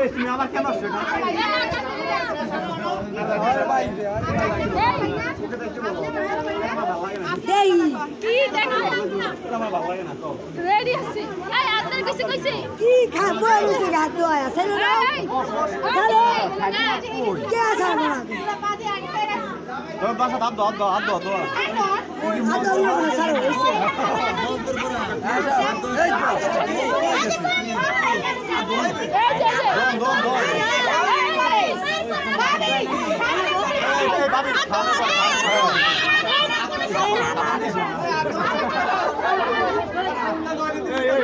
তুমি আবার কেন আসছো কি খাবো খাদ্য আছে বাসা হাত দাও হাত দাও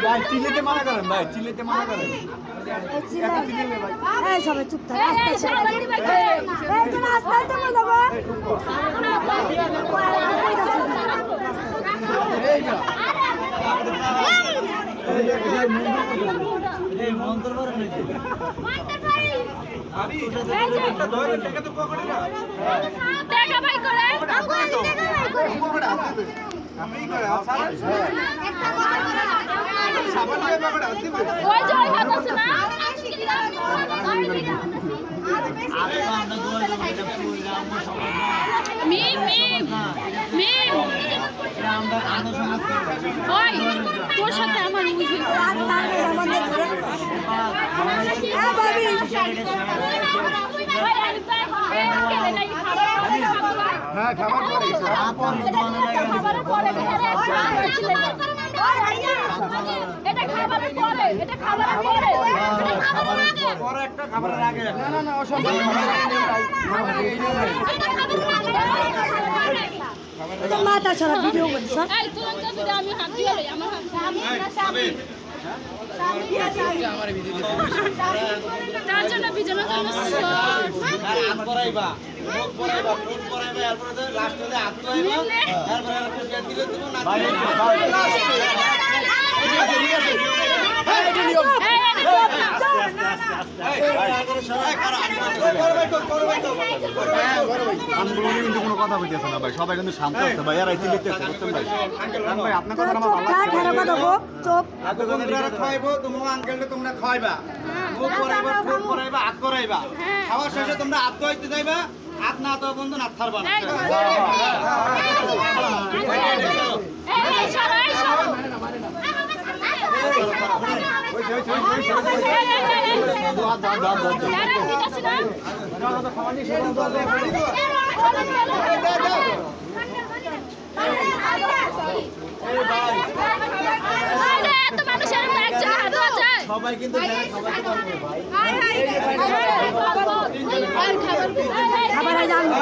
ভাই চিল্লিতে মানা করেন ভাই চিল্লিতে মানা করেন সবাই চুপ তোর সাথে আমার হ্যাঁ খাবার এটা খাবারের পরে এটা খাবারের পরে একটা খাবারের আগে না অসম্ভব মাথা ছাড়া ভিডিও করছ আমি হাত দিয়ে আমার তার জন্য ভিজানোর জন্য হাত পরাইবা মুখ পরাইবা ফুট পরাইবা এরপরে লাস্ট হলে হাত পরাইবা তারপরে আর ফুট দিলে তুমি না কিন্তু কোনো কথা বলতেছে না ভাই সবাই কিন্তু শান্ত আছে ভাই আর আইতে লিখতেছে বুঝছেন ভাই ভাই আপনার কথা আমার ভালো লাগছে খাইবো তুমি আঙ্কেলকে তোমরা খাইবা মুখ পরাইবা ফুট পরাইবা হাত পরাইবা খাওয়ার শেষে তোমরা হাত ধুইতে যাইবা হাত না তো বন্ধু না ছাড়বা না সবাই কিন্তু খাবার জানবো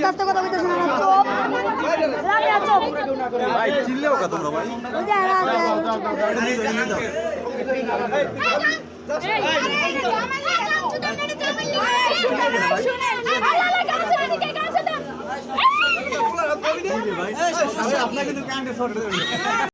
আস্তে কথা বলতেছে না চোপ রামিয়া চোপ ভাই চিল্লেও কথা তোমরা ভাই আপনাকে কিন্তু কাণ্ডে